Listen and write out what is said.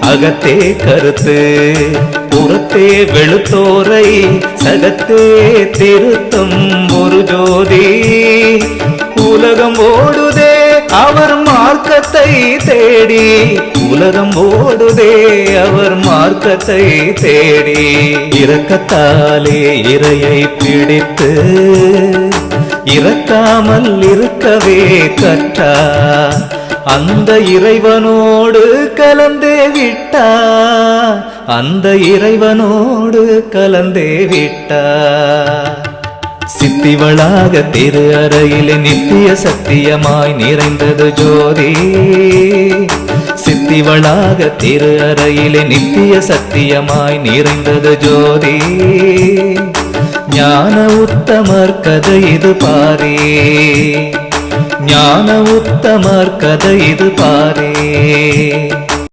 அகத்தே கருத்து புறத்தே வெளுத்தோரை சகத்தே திருத்தும் ஒரு ஜோதி உலகம் ஓடுதே அவர் மார்க்கத்தை தேடி உலகம் ஓடுதே அவர் மார்க்கத்தை தேடி இரக்கத்தாலே இறையை பிடித்து இறக்காமல் இருக்கவே கற்றா அந்த இறைவனோடு கலந்தே விட்டா அந்த இறைவனோடு கலந்தே விட்டா சித்திவளாக திரு அறையிலே நித்திய சத்தியமாய் நிறைந்தது ஜோதி சித்திவளாக திரு அறையிலே நித்திய சத்தியமாய் நிறைந்தது ஜோதி ஞான உத்தமர் கதை இது பாரே ஞான உத்தமர் கதை இது பாரே